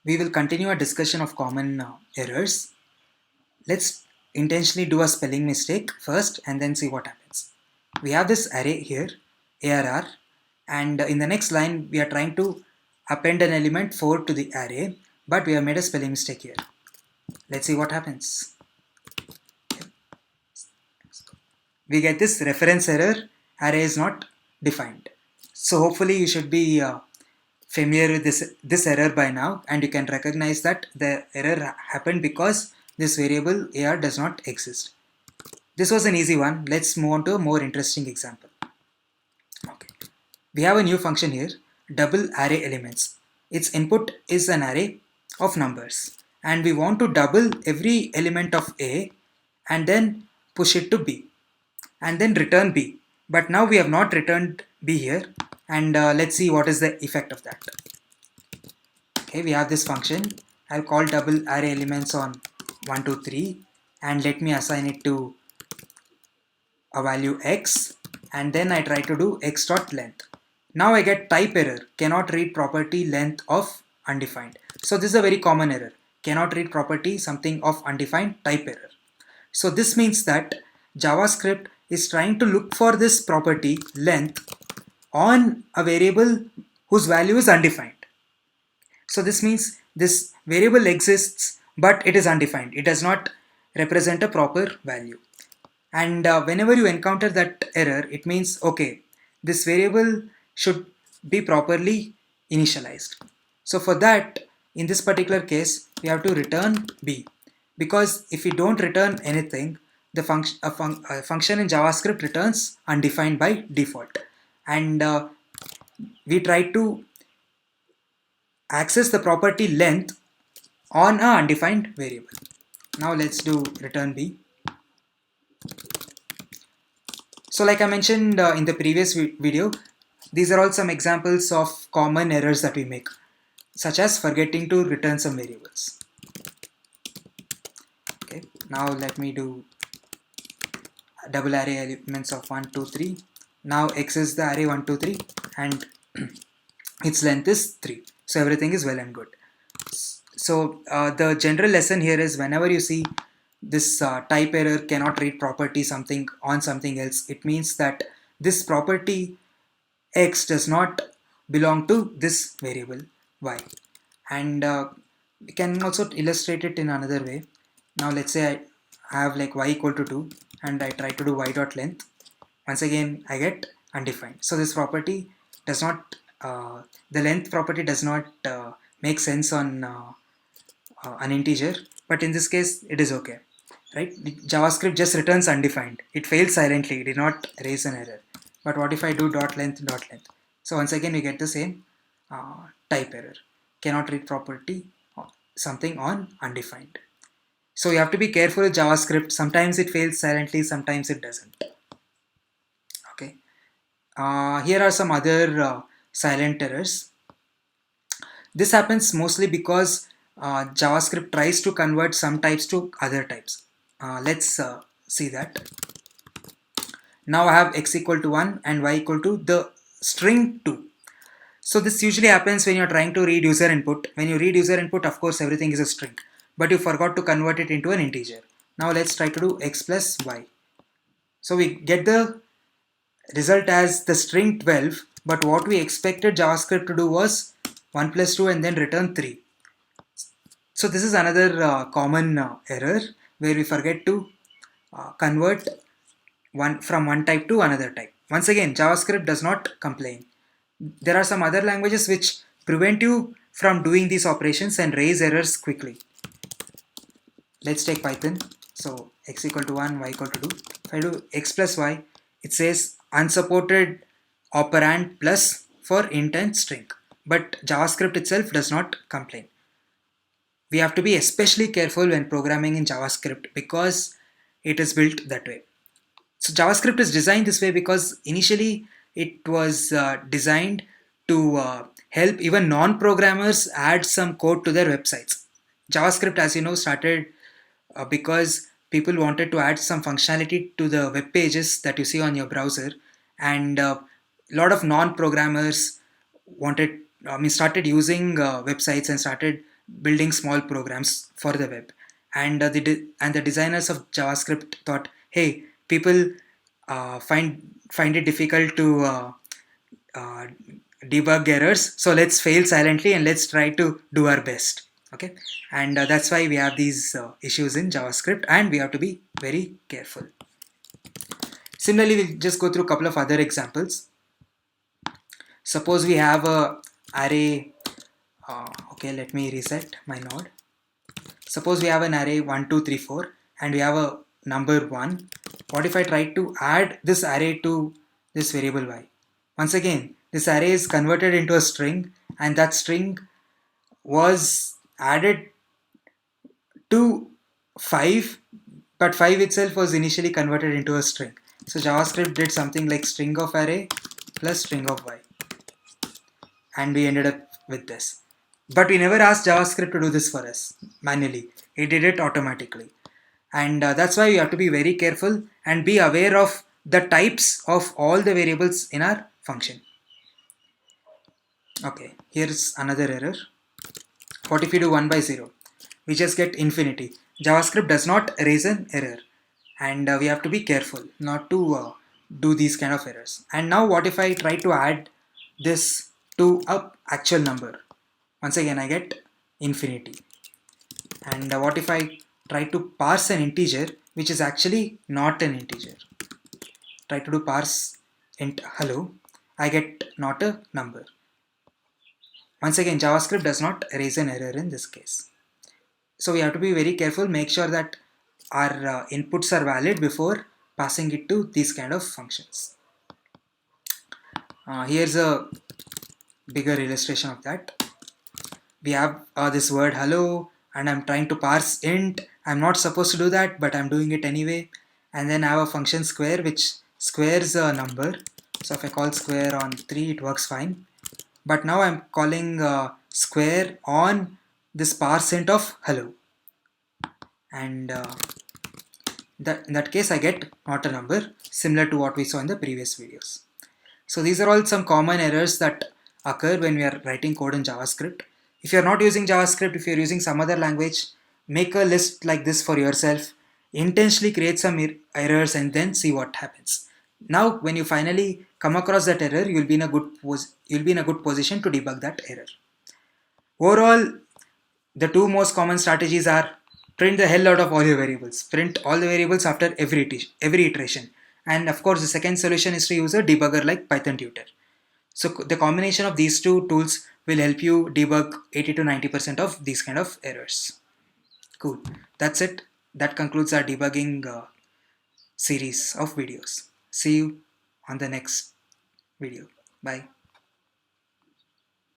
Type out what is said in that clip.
We will continue our discussion of common errors. Let's intentionally do a spelling mistake first and then see what happens. We have this array here, ARR, and in the next line we are trying to append an element 4 to the array, but we have made a spelling mistake here. Let's see what happens. We get this reference error, array is not defined. So hopefully you should be familiar with this error by now, and you can recognize that the error happened because this variable AR does not exist. This was an easy one. Let's move on to a more interesting example. Okay. We have a new function here, double array elements. Its input is an array of numbers, and we want to double every element of A and then push it to B and then return B. But now we have not returned B here, and let's see what is the effect of that. Okay, we have this function. I'll call double array elements on 1, 2, 3, and let me assign it to a value x, and then I try to do x dot length. Now I get type error, cannot read property length of undefined. So this is a very common error, cannot read property something of undefined type error. So this means that JavaScript is trying to look for this property length on a variable whose value is undefined. So this means this variable exists but it is undefined. It does not represent a proper value. And whenever you encounter that error, it means okay, this variable should be properly initialized. So for that, in this particular case, we have to return B, because if we don't return anything, the function in JavaScript returns undefined by default, and we try to access the property length on a undefined variable. Now let's do return B. So like I mentioned in the previous video, these are all some examples of common errors that we make, such as forgetting to return some variables. Okay, now let me do double array elements of 1, 2, 3. Now x is the array 1, 2, 3, and its length is 3. So everything is well and good. So the general lesson here is whenever you see this type error, cannot read property something on something else, it means that this property x does not belong to this variable y. And we can also illustrate it in another way. Now let's say I have like y equal to 2 and I try to do y dot length. Once again I get undefined. So this property does not, the length property does not make sense on an integer, but in this case it is okay, right? JavaScript just returns undefined. It fails silently, it did not raise an error. But what if I do dot length dot length? So once again we get the same type error, cannot read property something on undefined. So you have to be careful with JavaScript. Sometimes it fails silently, sometimes it doesn't. Okay. Here are some other silent errors. This happens mostly because JavaScript tries to convert some types to other types. Let's see that. Now I have x equal to 1 and y equal to the string 2. So this usually happens when you're trying to read user input. When you read user input, of course everything is a string, but you forgot to convert it into an integer. Now let's try to do x plus y. So we get the result as the string 12, but what we expected JavaScript to do was 1 plus 2 and then return 3. So this is another common error where we forget to convert one from one type to another type. Once again, JavaScript does not complain. There are some other languages which prevent you from doing these operations and raise errors quickly. Let's take Python. So x equal to 1, y equal to 2. If I do x plus y, it says unsupported operand plus for int and string. But JavaScript itself does not complain. We have to be especially careful when programming in JavaScript because it is built that way. So JavaScript is designed this way because initially it was designed to help even non-programmers add some code to their websites. JavaScript, as you know, started because people wanted to add some functionality to the web pages that you see on your browser, and a lot of non-programmers started using websites and started building small programs for the web. And the designers of JavaScript thought, hey, people find it difficult to uh, debug errors, so let's fail silently and let's try to do our best. Okay, and that's why we have these issues in JavaScript, and we have to be very careful. Similarly, we'll just go through a couple of other examples. Suppose we have a array. Okay, let me reset my node. Suppose we have an array 1 2 3 4 and we have a number 1. What if I try to add this array to this variable y? Once again, this array is converted into a string, and that string was added to 5, but 5 itself was initially converted into a string. So JavaScript did something like string of array plus string of y, and we ended up with this. But we never asked JavaScript to do this for us manually. It did it automatically. And that's why you have to be very careful and be aware of the types of all the variables in our function. Okay, here's another error. What if you do 1 by 0? We just get infinity. JavaScript does not raise an error, and we have to be careful not to do these kind of errors. And now what if I try to add this to a actual number? Once again I get infinity. And what if I try to parse an integer which is actually not an integer? Try to do parse int hello, I get not a number. Once again, JavaScript does not raise an error in this case. So we have to be very careful, make sure that our inputs are valid before passing it to these kind of functions. Here's a bigger illustration of that. We have this word hello, and I'm trying to parse int. I'm not supposed to do that, but I'm doing it anyway. And then I have a function square which squares a number. So if I call square on 3, it works fine. But now I'm calling square on this parse int of hello. And in that case I get not a number, similar to what we saw in the previous videos. So these are all some common errors that occur when we are writing code in JavaScript. If you're not using JavaScript, if you're using some other language, make a list like this for yourself, intentionally create some errors and then see what happens. Now when you finally come across that error, you'll be in a good position to debug that error. Overall, the two most common strategies are print the hell out of all your variables. Print all the variables after every iteration. And of course, the second solution is to use a debugger like Python Tutor. So the combination of these two tools will help you debug 80 to 90% of these kind of errors. Cool. That's it. That concludes our debugging series of videos. See you on the next video. Bye.